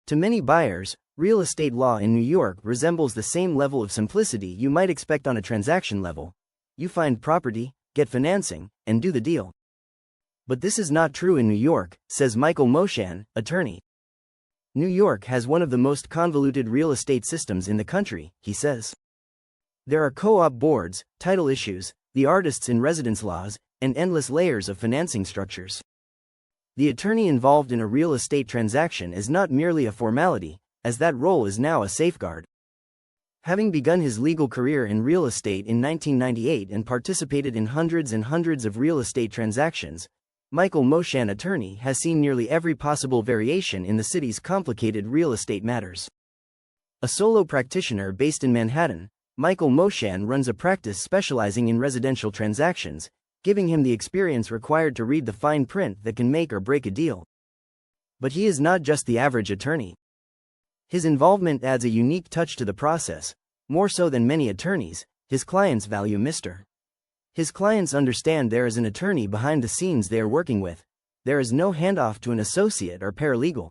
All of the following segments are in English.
To many buyers, real estate law in New York resembles the same level of simplicity you might expect on a transaction level. You find property, get financing, and do the deal. But this is not true in New York, says Michael Moshan, attorney. New York has one of the most convoluted real estate systems in the country, he says. There are co-op boards, title issues, the artists in residence laws, and endless layers of financing structures. The attorney involved in a real estate transaction is not merely a formality, as that role is now a safeguard. Having begun his legal career in real estate in 1998 and participated in hundreds and hundreds of real estate transactions, Michael Moshan, attorney, has seen nearly every possible variation in the city's complicated real estate matters. A solo practitioner based in Manhattan, Michael Moshan runs a practice specializing in residential transactions, giving him the experience required to read the fine print that can make or break a deal. But he is not just the average attorney. His involvement adds a unique touch to the process. More so than many attorneys, his clients value Mr. His clients understand there is an attorney behind the scenes they are working with. There is no handoff to an associate or paralegal.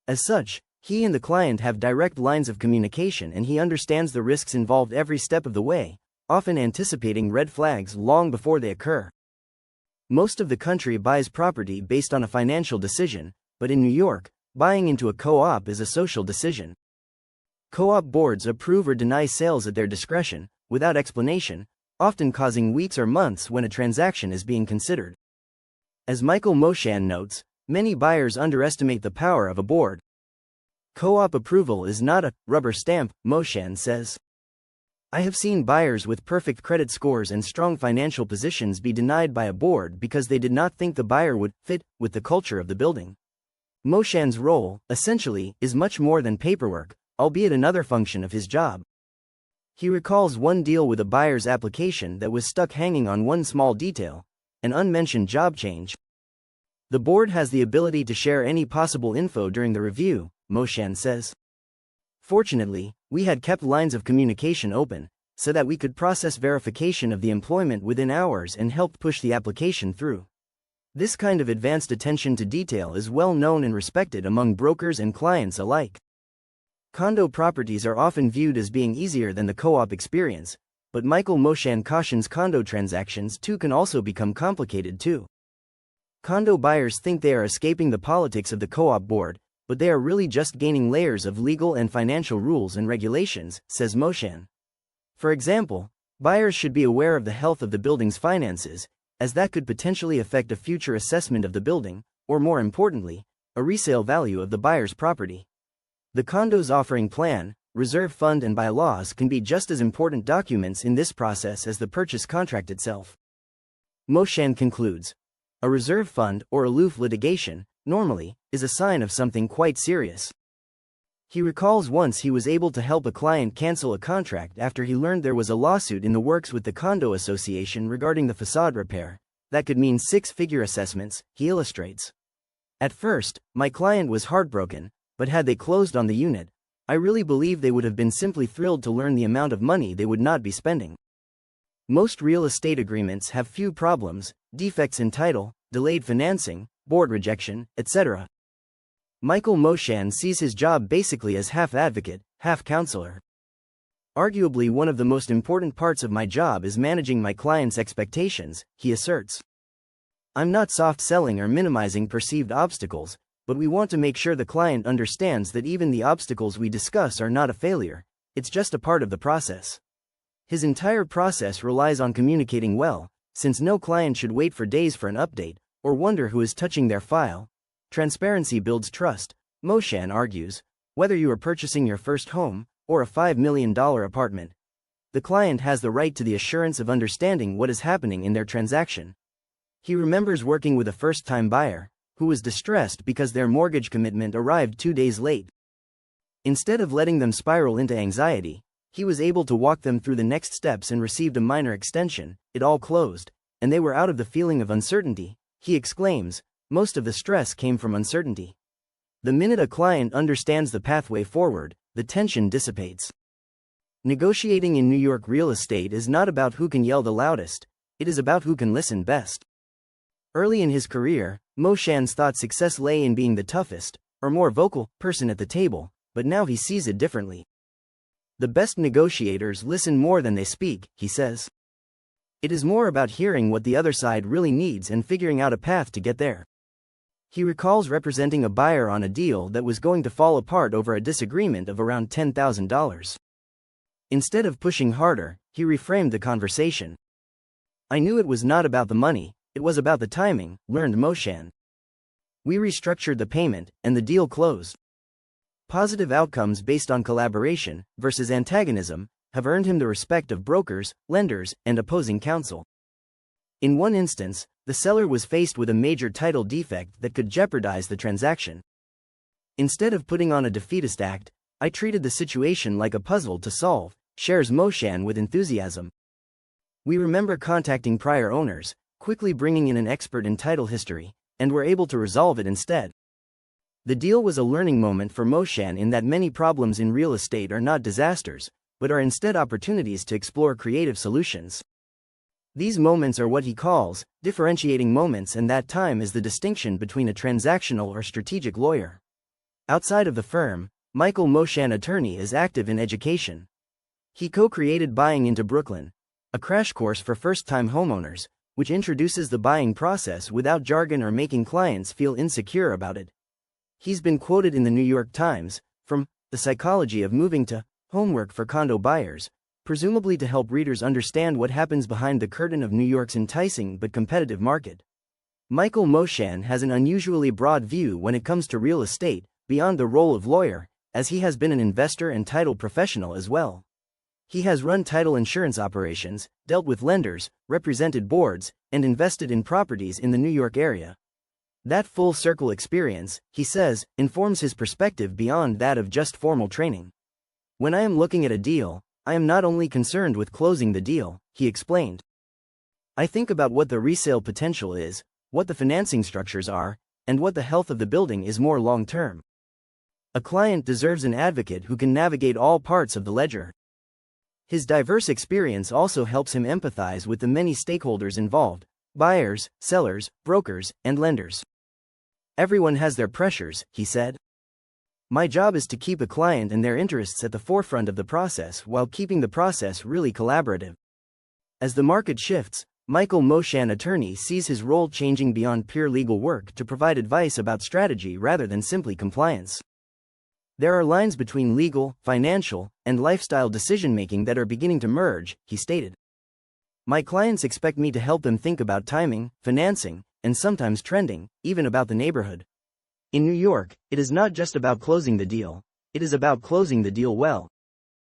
As such, he and the client have direct lines of communication, and he understands the risks involved every step of the way, often anticipating red flags long before they occur. Most of the country buys property based on a financial decision, but in New York, buying into a co-op is a social decision. Co-op boards approve or deny sales at their discretion, without explanation, often causing weeks or months when a transaction is being considered. As Michael Moshan notes, many buyers underestimate the power of a board. Co-op approval is not a rubber stamp, Moshan says. I have seen buyers with perfect credit scores and strong financial positions be denied by a board because they did not think the buyer would fit with the culture of the building. Moshan's role, essentially, is much more than paperwork, albeit another function of his job. He recalls one deal with a buyer's application that was stuck hanging on one small detail, an unmentioned job change. The board has the ability to share any possible info during the review, Moshan says. Fortunately, we had kept lines of communication open, so that we could process verification of the employment within hours and help push the application through. This kind of advanced attention to detail is well known and respected among brokers and clients alike. Condo properties are often viewed as being easier than the co-op experience, but Michael Moshan cautions condo transactions too can also become complicated too. Condo buyers think they are escaping the politics of the co-op board, but they are really just gaining layers of legal and financial rules and regulations, says Moshan. For example, buyers should be aware of the health of the building's finances, as that could potentially affect a future assessment of the building, or more importantly, a resale value of the buyer's property. The condo's offering plan, reserve fund, and bylaws can be just as important documents in this process as the purchase contract itself. Moshan concludes, a reserve fund, or aloof litigation, normally, is a sign of something quite serious. He recalls once he was able to help a client cancel a contract after he learned there was a lawsuit in the works with the condo association regarding the facade repair. That could mean six-figure assessments, he illustrates. At first, my client was heartbroken, but had they closed on the unit, I really believe they would have been simply thrilled to learn the amount of money they would not be spending. Most real estate agreements have few problems: defects in title, delayed financing, board rejection, etc. Michael Moshan sees his job basically as half advocate, half counselor. Arguably one of the most important parts of my job is managing my clients' expectations, he asserts. I'm not soft selling or minimizing perceived obstacles, but we want to make sure the client understands that even the obstacles we discuss are not a failure, it's just a part of the process. His entire process relies on communicating well, since no client should wait for days for an update, or wonder who is touching their file. Transparency builds trust, Moshan argues, whether you are purchasing your first home, or a $5 million apartment. The client has the right to the assurance of understanding what is happening in their transaction. He remembers working with a first-time buyer, who was distressed because their mortgage commitment arrived 2 days late. Instead of letting them spiral into anxiety, he was able to walk them through the next steps and received a minor extension. It all closed, and they were out of the feeling of uncertainty, he exclaims. Most of the stress came from uncertainty. The minute a client understands the pathway forward, the tension dissipates. Negotiating in New York real estate is not about who can yell the loudest, it is about who can listen best. Early in his career, Moshan thought success lay in being the toughest, or more vocal, person at the table, but now he sees it differently. The best negotiators listen more than they speak, he says. It is more about hearing what the other side really needs and figuring out a path to get there. He recalls representing a buyer on a deal that was going to fall apart over a disagreement of around $10,000. Instead of pushing harder, he reframed the conversation. I knew it was not about the money, it was about the timing, learned Moshan. We restructured the payment, and the deal closed. Positive outcomes based on collaboration versus antagonism have earned him the respect of brokers, lenders, and opposing counsel. In one instance, the seller was faced with a major title defect that could jeopardize the transaction. Instead of putting on a defeatist act, I treated the situation like a puzzle to solve, shares Moshan with enthusiasm. We remember contacting prior owners, quickly bringing in an expert in title history, and were able to resolve it instead. The deal was a learning moment for Moshan in that many problems in real estate are not disasters, but are instead opportunities to explore creative solutions. These moments are what he calls differentiating moments, and that time is the distinction between a transactional or strategic lawyer. Outside of the firm, Michael Moshan attorney is active in education. He co-created Buying into Brooklyn, a crash course for first-time homeowners, which introduces the buying process without jargon or making clients feel insecure about it. He's been quoted in the New York Times, from The Psychology of Moving to Homework for Condo Buyers, presumably to help readers understand what happens behind the curtain of New York's enticing but competitive market. Michael Moshan has an unusually broad view when it comes to real estate, beyond the role of lawyer, as he has been an investor and title professional as well. He has run title insurance operations, dealt with lenders, represented boards, and invested in properties in the New York area. That full-circle experience, he says, informs his perspective beyond that of just formal training. When I am looking at a deal, I am not only concerned with closing the deal, he explained. I think about what the resale potential is, what the financing structures are, and what the health of the building is more long-term. A client deserves an advocate who can navigate all parts of the ledger. His diverse experience also helps him empathize with the many stakeholders involved: buyers, sellers, brokers, and lenders. Everyone has their pressures, he said. My job is to keep a client and their interests at the forefront of the process while keeping the process really collaborative. As the market shifts, Michael Moshan attorney sees his role changing beyond pure legal work to provide advice about strategy rather than simply compliance. There are lines between legal, financial, and lifestyle decision-making that are beginning to merge, he stated. My clients expect me to help them think about timing, financing, and sometimes trending, even about the neighborhood. In New York, it is not just about closing the deal, it is about closing the deal well.